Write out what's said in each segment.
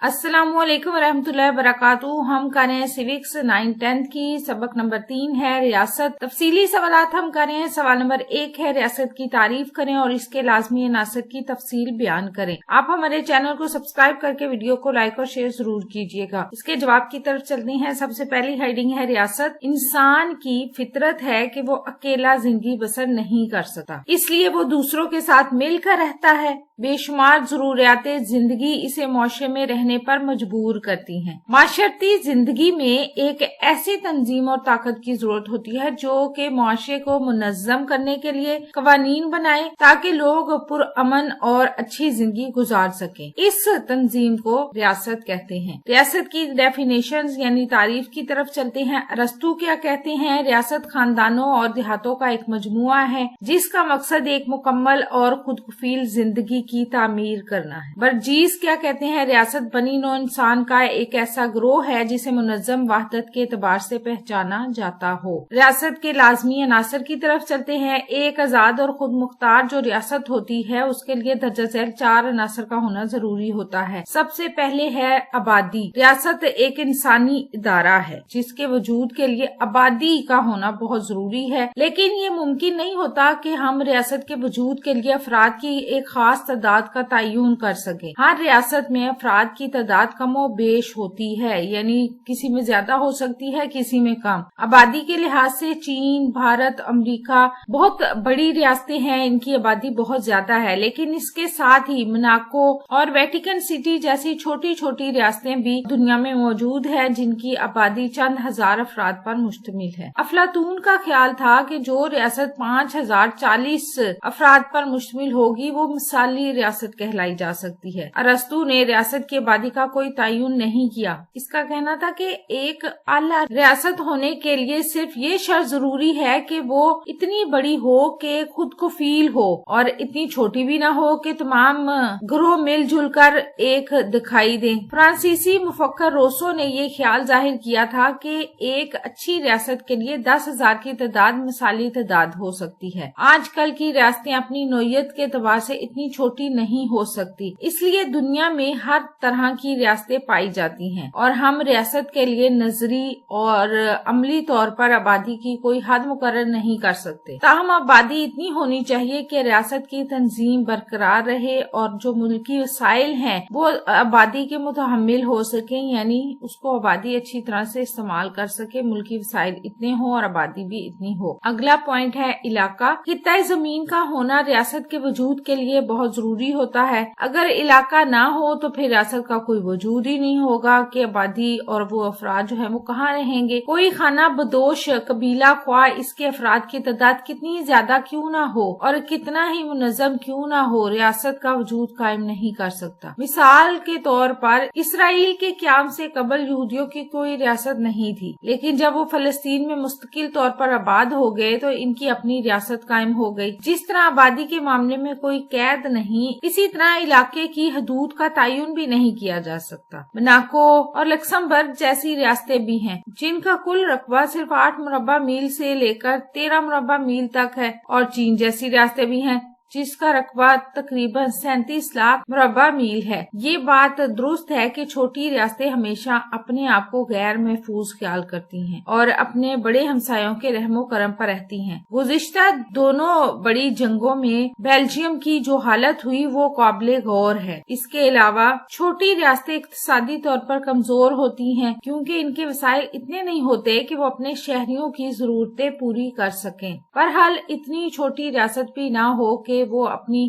अस्सलाम वालेकुम रहमतुल्लाहि वबरकातुहू। हम कर रहे हैं सिविक्स 9-10 की सबक नंबर 3 है रियासत। तफसीली सवालात हम कर रहे हैं। सवाल नंबर 1 है रियासत की तारीफ करें और इसके लाजमी अनासर की तफसील बयान करें। आप हमारे चैनल को सब्सक्राइब करके वीडियो को लाइक और शेयर जरूर कीजिएगा। इसके जवाब की तरफ चलते हैं। सबसे पहली हेडिंग है रियासत। इंसान की फितरत है कि वो अकेला जिंदगी बसर नहीं कर सकता, इसलिए वो दूसरों के साथ मिलकर रहता है। बेशुमार जरूरियातें जिंदगी इसे मुआशरे में रहने पर मजबूर करती हैं। माशरती जिंदगी में एक ऐसी तंजीम और ताकत की जरूरत होती है जो कि मुआशरे को मुनज़्ज़म करने के लिए कवानीन बनाए ताकि लोग पुरअमन और अच्छी जिंदगी गुजार सकें। इस तंजीम को रियासत कहते हैं। रियासत की डेफिनेशंस यानी तारीफ की तरफ चलते हैं। अरस्तू क्या कहते हैं? रियासत खानदानों और देहातों का एक मजमुआ है जिसका मकसद एक मुकम्मल और खुदकफील जिंदगी की तामीर करना है। बर्जीस क्या कहते हैं? रियासत बनी नौ इंसान का एक ऐसा ग्रोह है जिसे मुनज़्ज़म वहदत के एतबार से पहचाना जाता हो। रियासत के लाजमी अनासर की तरफ चलते हैं। एक आजाद और खुद मुख्तार जो रियासत होती है उसके लिए दर्जा झेल 4 अनासर का होना जरूरी होता है। सबसे पहले है आबादी। रियासत एक इंसानी इदारा है जिसके वजूद के लिए आबादी का होना बहुत जरूरी है, लेकिन ये मुमकिन नहीं होता कि हम रियासत के वजूद के लिए अफराद की एक खास तादाद का तयन कर सके। हर रियासत में अफराद की तादाद कमो बेश होती है, यानी किसी में ज्यादा हो सकती है, किसी में कम। आबादी के लिहाज से चीन, भारत, अमेरिका बहुत बड़ी रियासतें हैं, इनकी आबादी बहुत ज्यादा है, लेकिन इसके साथ ही मोनाको और वेटिकन सिटी जैसी छोटी छोटी रियासतें भी दुनिया में मौजूद है जिनकी आबादी चंद हजार अफराद पर मुश्तमिल है। अफलातून का ख्याल था कि जो रियासत 5040 अफराद पर मुश्तमिल होगी वो मिसाली रियासत कहलाई जा सकती है। अरस्तू ने रियासत की आबादी का कोई तयन नहीं किया। इसका कहना था कि एक आला रियासत होने के लिए सिर्फ ये शर्त जरूरी है कि वो इतनी बड़ी हो कि खुद को फील हो और इतनी छोटी भी ना हो कि तमाम ग्रोह मिलजुल कर एक दिखाई दें। फ्रांसीसी मुफक्कर रोसो ने ये ख्याल जाहिर किया था कि एक अच्छी रियासत के लिए 10,000 की तादाद मिसाली तादाद हो सकती है। आजकल की रियासतें अपनी नोयत के एतबार से इतनी छोटी नहीं हो सकती, इसलिए दुनिया में हर तरह की रियासतें पाई जाती हैं और हम रियासत के लिए नजरी और अमली तौर पर आबादी की कोई हद मुकर्रर नहीं कर सकते। ताहम आबादी इतनी होनी चाहिए कि रियासत की तंजीम बरकरार रहे और जो मुल्की वसाइल हैं वो आबादी के मुतहम्मिल हो सके, यानी उसको आबादी अच्छी तरह से इस्तेमाल कर सके, मुल्की वसाइल इतने हो और आबादी भी इतनी हो। अगला पॉइंट है इलाका। खित्ता जमीन का होना रियासत के वजूद के लिए बहुत जरूरी होता है। अगर इलाका ना हो तो फिर रियासत का कोई वजूद ही नहीं होगा कि आबादी और वो अफराद जो है वो कहाँ रहेंगे। कोई खाना बदोश कबीला ख्वाह इसके अफराद की तादाद कितनी ज्यादा क्यों ना हो और कितना ही मुनज़्ज़म क्यों ना हो, रियासत का वजूद कायम नहीं कर सकता। मिसाल के तौर पर इसराइल के क़याम से कबल यहूदियों की कोई रियासत नहीं थी, लेकिन जब वो फलस्तीन में मुस्तकिल तौर पर आबाद हो गए तो इनकी अपनी रियासत कायम हो गई। जिस तरह आबादी के मामले में कोई कैद नहीं, इसी तरह इलाके की हदूद का तयन भी नहीं किया जा सकता। मोनाको और लक्समबर्ग जैसी रियासतें भी हैं जिनका कुल रकबा सिर्फ 8 मुरब्बा मील से लेकर 13 मुरब्बा मील तक है, और चीन जैसी रियासतें भी हैं जिसका रकबा तकरीबन 37 लाख मुरब्बा मील है। ये बात दुरुस्त है कि छोटी रियासतें हमेशा अपने आप को गैर महफूज ख्याल करती हैं और अपने बड़े हमसायों के रहमो करम पर रहती हैं। गुज़िश्ता दोनों बड़ी जंगों में बेल्जियम की जो हालत हुई वो काबिले गौर है। इसके अलावा छोटी रियासतें इक्तिसादी तौर पर कमजोर होती हैं क्योंकि इनके वसाइल इतने नहीं होते कि वो अपने शहरियों की जरूरतें पूरी कर सकें। बहरहाल इतनी छोटी रियासत भी ना हो कि वो अपनी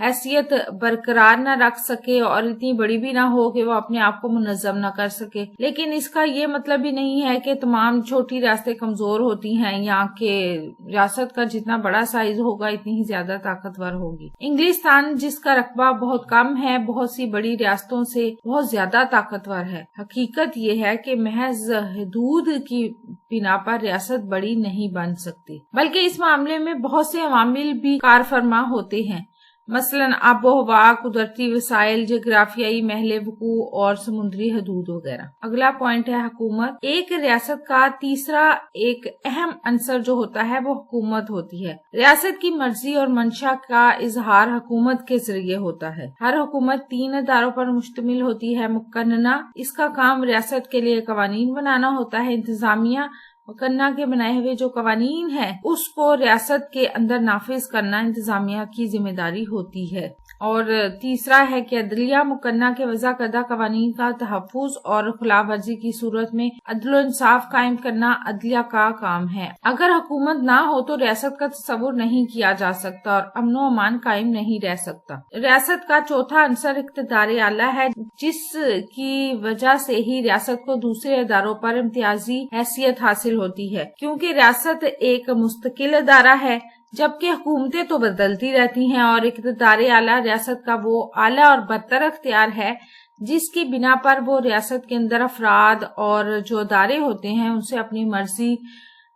हैसियत बरकरार न रख सके और इतनी बड़ी भी ना हो कि वो अपने आप को मुनज़्ज़म न कर सके, लेकिन इसका ये मतलब भी नहीं है कि तमाम छोटी रियासतें कमजोर होती हैं। यहाँ के रियासत का जितना बड़ा साइज होगा इतनी ही ज्यादा ताकतवर होगी। इंग्लिस्तान जिसका रकबा बहुत कम है बहुत सी बड़ी रियासतों से बहुत ज्यादा ताकतवर है। हकीकत ये है कि महज हदूद की बिना पर रियासत बड़ी नहीं बन सकती, बल्कि इस मामले में बहुत से अवामिल भी कारफरमा होते हैं। मसलन आबो हवा, कुदरती वसाइल, जोग्राफियाई महल वकू और समुद्री हदूद वगैरह। अगला पॉइंट है हुकूमत। एक रियासत का तीसरा एक अहम अंसर जो होता है वो हुकूमत होती है। रियासत की मर्जी और मंशा का इजहार हुकूमत के जरिए होता है। हर हुकूमत 3 इदारों पर मुश्तमिल होती है। मुकन्ना, इसका काम रियासत के लिए कवानीन बनाना होता है। इंतजामिया, मुकन्ना के बनाए हुए जो कवानीन है उसको रियासत के अंदर नाफिज करना इंतजामिया की जिम्मेदारी होती है। और तीसरा है कि अदलिया, मुकन्ना के वज़ा करदा कवानीन का तहफ़्फ़ुज़ और खिलाफ वर्जी की सूरत में अदल और इंसाफ कायम करना अदलिया का काम है। अगर हुकूमत ना हो तो रियासत का तस्वुर नहीं किया जा सकता और अमन व अमान कायम नहीं रह सकता। रियासत का चौथा अंसर इक़्तिदार आला है, जिसकी वजह से ही रियासत को दूसरे इदारों पर इम्तियाजी हैसियत हासिल होती है। क्योंकि रियासत एक मुस्तकिल इदारा है, जबकि हुकूमतें तो बदलती रहती हैं और इक़्तिदार आला रियासत का वो आला और बरतर अख्तियार है जिसकी बिना पर वो रियासत के अंदर अफराद और जो इदारे होते हैं उनसे अपनी मर्जी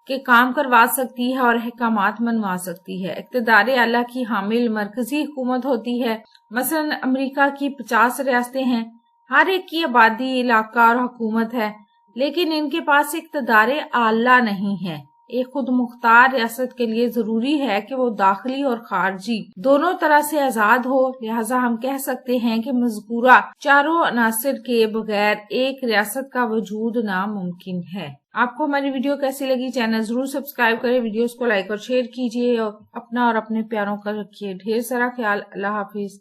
के काम करवा सकती है और अहकामात मनवा सकती है। इक़्तिदार आला की हामिल मरकजी हुकूमत होती है। मसलन अमेरिका की 50 रियासतें हैं, हर एक की आबादी, इलाका और हुकूमत है, लेकिन इनके पास इक़्तिदार आला नहीं है। एक खुद मुख्तार रियासत के लिए जरूरी है कि वो दाखिली और खारजी दोनों तरह से आजाद हो। लिहाजा हम कह सकते हैं कि मज़कूरा चारों अनासिर के बगैर एक रियासत का वजूद नामुमकिन है। आपको हमारी वीडियो कैसी लगी? चैनल जरूर सब्सक्राइब करें, वीडियोस को लाइक और शेयर कीजिए और अपना और अपने प्यारों का रखिए ढेर सारा ख्याल। अल्लाह हाफिज।